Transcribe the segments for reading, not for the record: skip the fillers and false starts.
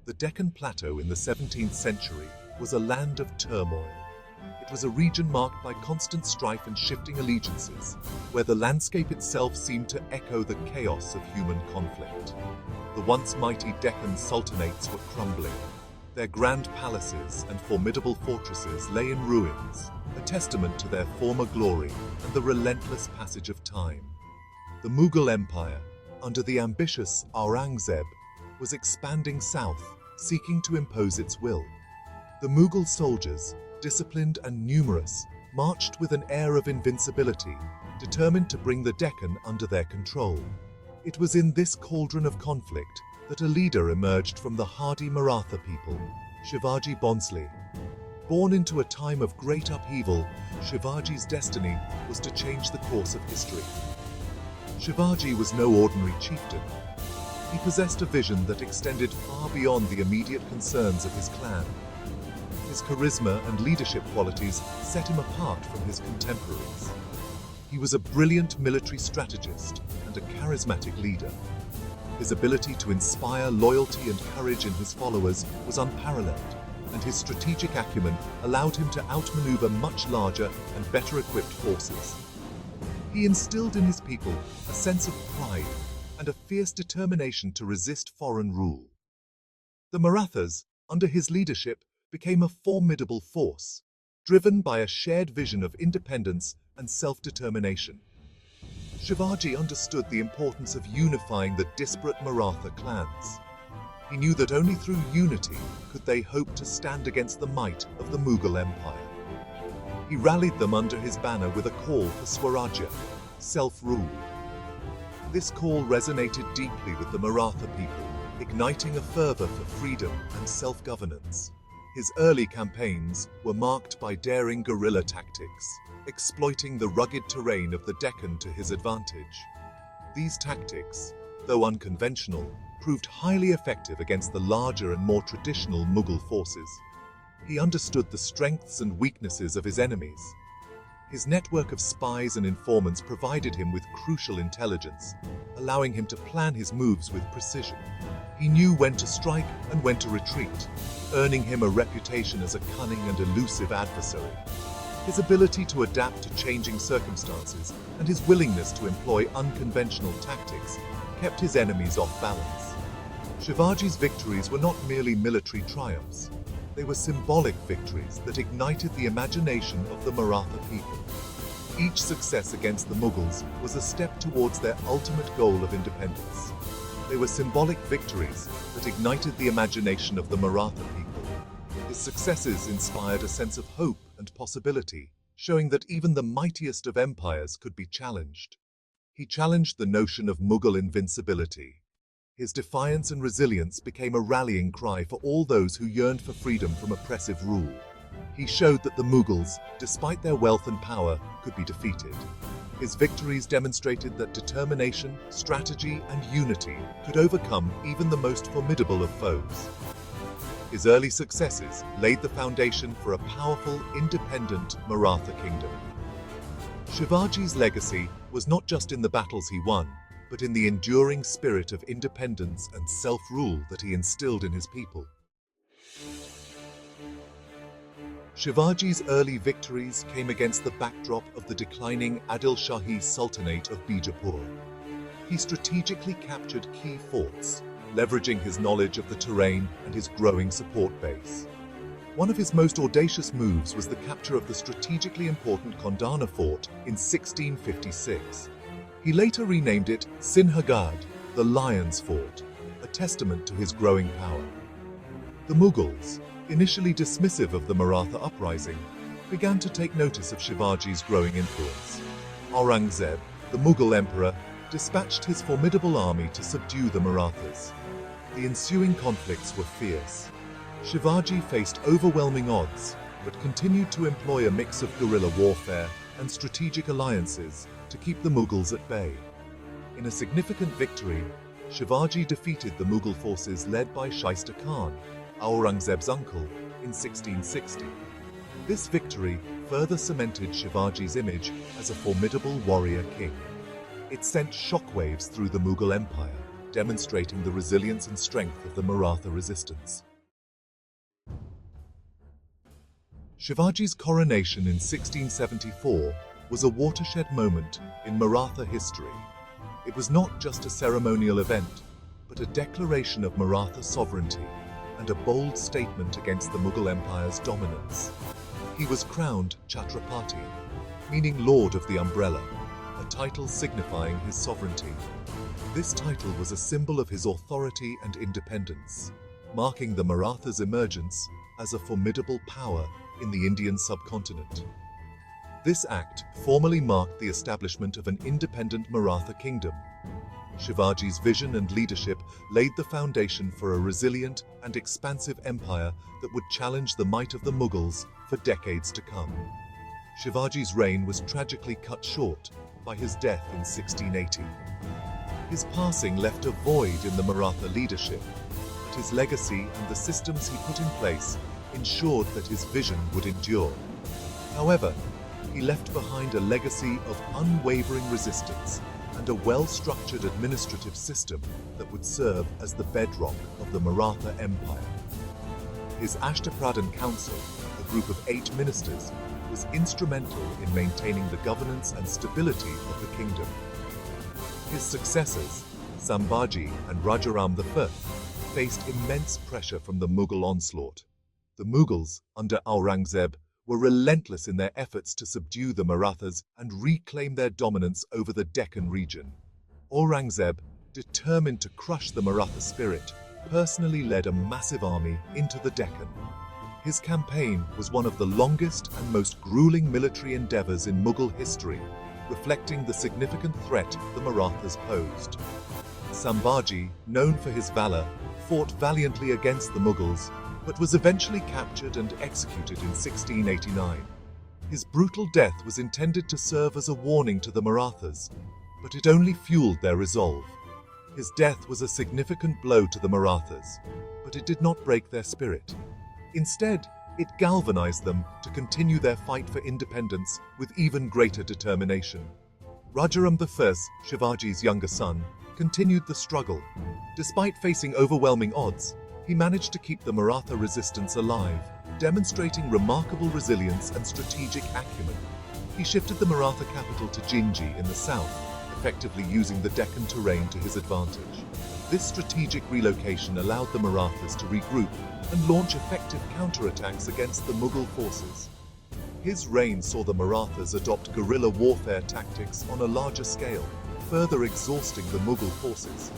The Deccan Plateau in the 17th century was a land of turmoil. It was a region marked by constant strife and shifting allegiances, where the landscape itself seemed to echo the chaos of human conflict. The once mighty Deccan sultanates were crumbling. Their grand palaces and formidable fortresses lay in ruins, a testament to their former glory and the relentless passage of time. The Mughal Empire, under the ambitious Aurangzeb, was expanding south, seeking to impose its will. The Mughal soldiers, disciplined and numerous, marched with an air of invincibility, determined to bring the Deccan under their control. It was in this cauldron of conflict that a leader emerged from the hardy Maratha people, Shivaji Bhonsle. Born into a time of great upheaval, Shivaji's destiny was to change the course of history. Shivaji was no ordinary chieftain. He possessed a vision that extended far beyond the immediate concerns of his clan. His charisma and leadership qualities set him apart from his contemporaries. He was a brilliant military strategist and a charismatic leader. His ability to inspire loyalty and courage in his followers was unparalleled, and his strategic acumen allowed him to outmaneuver much larger and better equipped forces. He instilled in his people a sense of pride and a fierce determination to resist foreign rule. The Marathas, under his leadership, became a formidable force, driven by a shared vision of independence and self-determination. Shivaji understood the importance of unifying the disparate Maratha clans. He knew that only through unity could they hope to stand against the might of the Mughal Empire. He rallied them under his banner with a call for Swarajya, self-rule. This call resonated deeply with the Maratha people, igniting a fervor for freedom and self-governance. His early campaigns were marked by daring guerrilla tactics, exploiting the rugged terrain of the Deccan to his advantage. These tactics, though unconventional, proved highly effective against the larger and more traditional Mughal forces. He understood the strengths and weaknesses of his enemies. His network of spies and informants provided him with crucial intelligence, allowing him to plan his moves with precision. He knew when to strike and when to retreat, earning him a reputation as a cunning and elusive adversary. His ability to adapt to changing circumstances and his willingness to employ unconventional tactics kept his enemies off balance. Shivaji's victories were not merely military triumphs. They were symbolic victories that ignited the imagination of the Maratha people. Each success against the Mughals was a step towards their ultimate goal of independence. They were symbolic victories that ignited the imagination of the Maratha people. His successes inspired a sense of hope and possibility, showing that even the mightiest of empires could be challenged. He challenged the notion of Mughal invincibility. His defiance and resilience became a rallying cry for all those who yearned for freedom from oppressive rule. He showed that the Mughals, despite their wealth and power, could be defeated. His victories demonstrated that determination, strategy, and unity could overcome even the most formidable of foes. His early successes laid the foundation for a powerful, independent Maratha kingdom. Shivaji's legacy was not just in the battles he won, but in the enduring spirit of independence and self-rule that he instilled in his people. Shivaji's early victories came against the backdrop of the declining Adil Shahi Sultanate of Bijapur. He strategically captured key forts, leveraging his knowledge of the terrain and his growing support base. One of his most audacious moves was the capture of the strategically important Kondana fort in 1656. He later renamed it Sinhagad, the Lion's Fort, a testament to his growing power. The Mughals, initially dismissive of the Maratha uprising, began to take notice of Shivaji's growing influence. Aurangzeb, the Mughal emperor, dispatched his formidable army to subdue the Marathas. The ensuing conflicts were fierce. Shivaji faced overwhelming odds, but continued to employ a mix of guerrilla warfare and strategic alliances to keep the Mughals at bay. In a significant victory, Shivaji defeated the Mughal forces led by Shaista Khan, Aurangzeb's uncle, in 1660. This victory further cemented Shivaji's image as a formidable warrior king. It sent shockwaves through the Mughal Empire, demonstrating the resilience and strength of the Maratha resistance. Shivaji's coronation in 1674 was a watershed moment in Maratha history. It was not just a ceremonial event, but a declaration of Maratha sovereignty and a bold statement against the Mughal Empire's dominance. He was crowned Chhatrapati, meaning Lord of the Umbrella, a title signifying his sovereignty. This title was a symbol of his authority and independence, marking the Marathas' emergence as a formidable power in the Indian subcontinent. This act formally marked the establishment of an independent Maratha kingdom. Shivaji's vision and leadership laid the foundation for a resilient and expansive empire that would challenge the might of the Mughals for decades to come. Shivaji's reign was tragically cut short by his death in 1680. His passing left a void in the Maratha leadership, but his legacy and the systems he put in place ensured that his vision would endure. However, he left behind a legacy of unwavering resistance and a well-structured administrative system that would serve as the bedrock of the Maratha Empire. His Ashtapradhan Council, a group of 8 ministers, was instrumental in maintaining the governance and stability of the kingdom. His successors, Sambhaji and Rajaram I, faced immense pressure from the Mughal onslaught. The Mughals, under Aurangzeb, were relentless in their efforts to subdue the Marathas and reclaim their dominance over the Deccan region. Aurangzeb, determined to crush the Maratha spirit, personally led a massive army into the Deccan. His campaign was one of the longest and most grueling military endeavors in Mughal history, reflecting the significant threat the Marathas posed. Sambhaji, known for his valor, fought valiantly against the Mughals, but was eventually captured and executed in 1689. His brutal death was intended to serve as a warning to the Marathas, but it only fueled their resolve. His death was a significant blow to the Marathas, but it did not break their spirit. Instead, it galvanized them to continue their fight for independence with even greater determination. Rajaram I, Shivaji's younger son, continued the struggle. Despite facing overwhelming odds, he managed to keep the Maratha resistance alive, demonstrating remarkable resilience and strategic acumen. He shifted the Maratha capital to Jinji in the south, effectively using the Deccan terrain to his advantage. This strategic relocation allowed the Marathas to regroup and launch effective counterattacks against the Mughal forces. His reign saw the Marathas adopt guerrilla warfare tactics on a larger scale, further exhausting the Mughal forces.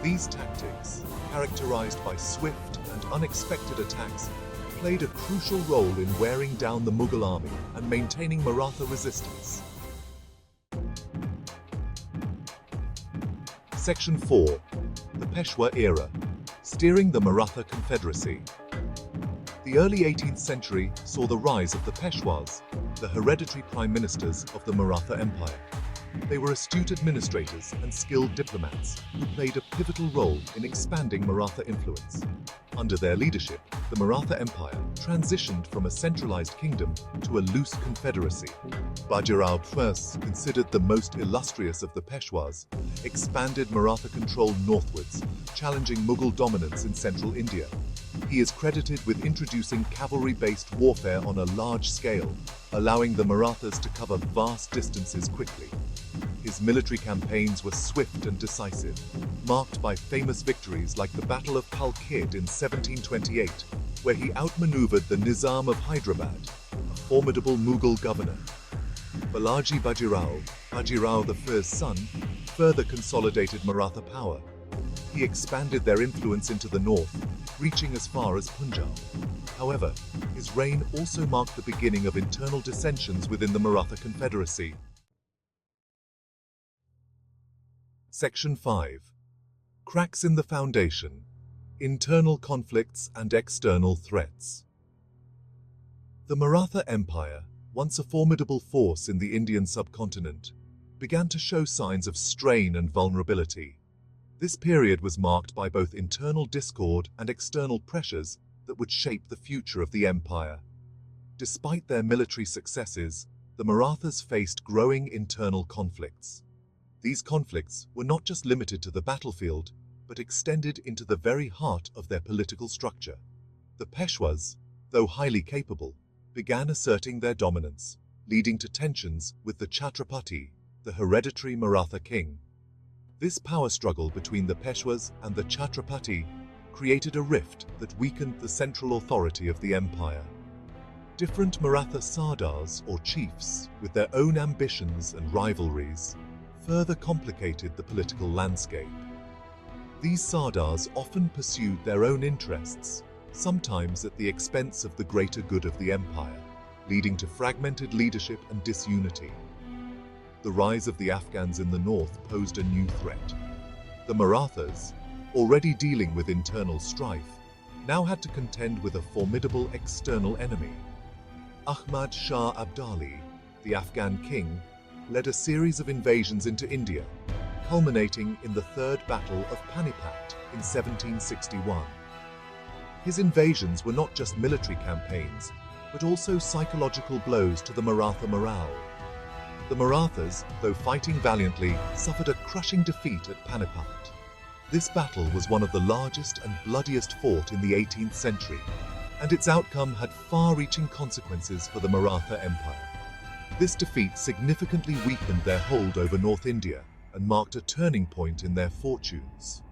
These tactics, characterized by swift and unexpected attacks, played a crucial role in wearing down the Mughal army and maintaining Maratha resistance. Section 4. The Peshwa Era, Steering the Maratha Confederacy. The early 18th century saw the rise of the Peshwas, the hereditary prime ministers of the Maratha Empire. They were astute administrators and skilled diplomats who played a pivotal role in expanding Maratha influence. Under their leadership, the Maratha Empire transitioned from a centralized kingdom to a loose confederacy. Bajirao I, considered the most illustrious of the Peshwas, expanded Maratha control northwards, challenging Mughal dominance in central India. He is credited with introducing cavalry-based warfare on a large scale, allowing the Marathas to cover vast distances quickly. His military campaigns were swift and decisive, marked by famous victories like the Battle of Palkid in 1728, where he outmaneuvered the Nizam of Hyderabad, a formidable Mughal governor. Balaji Bajirao, Bajirao I's son, further consolidated Maratha power. He expanded their influence into the north, reaching as far as Punjab. However, his reign also marked the beginning of internal dissensions within the Maratha Confederacy. Section 5. Cracks in the Foundation, Internal Conflicts and External Threats. The Maratha Empire, once a formidable force in the Indian subcontinent, began to show signs of strain and vulnerability. This period was marked by both internal discord and external pressures that would shape the future of the empire. Despite their military successes, the Marathas faced growing internal conflicts. These conflicts were not just limited to the battlefield, but extended into the very heart of their political structure. The Peshwas, though highly capable, began asserting their dominance, leading to tensions with the Chhatrapati, the hereditary Maratha king. This power struggle between the Peshwas and the Chhatrapati created a rift that weakened the central authority of the empire. Different Maratha Sardars, or chiefs, with their own ambitions and rivalries, further complicated the political landscape. These Sardars often pursued their own interests, sometimes at the expense of the greater good of the empire, leading to fragmented leadership and disunity. The rise of the Afghans in the north posed a new threat. The Marathas, already dealing with internal strife, now had to contend with a formidable external enemy. Ahmad Shah Abdali, the Afghan king, led a series of invasions into India, culminating in the Third Battle of Panipat in 1761. His invasions were not just military campaigns, but also psychological blows to the Maratha morale. The Marathas, though fighting valiantly, suffered a crushing defeat at Panipat. This battle was one of the largest and bloodiest fought in the 18th century, and its outcome had far-reaching consequences for the Maratha Empire. This defeat significantly weakened their hold over North India and marked a turning point in their fortunes.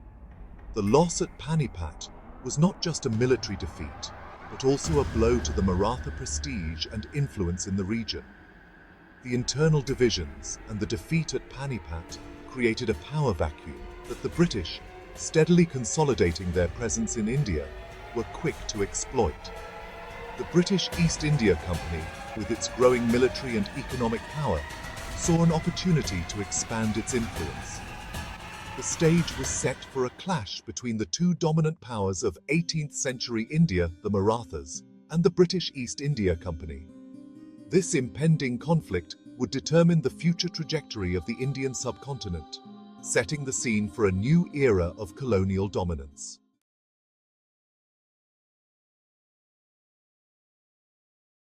The loss at Panipat was not just a military defeat, but also a blow to the Maratha prestige and influence in the region. The internal divisions and the defeat at Panipat created a power vacuum that the British, steadily consolidating their presence in India, were quick to exploit. The British East India Company, with its growing military and economic power, saw an opportunity to expand its influence. The stage was set for a clash between the two dominant powers of 18th century India, the Marathas, and the British East India Company. This impending conflict would determine the future trajectory of the Indian subcontinent, setting the scene for a new era of colonial dominance.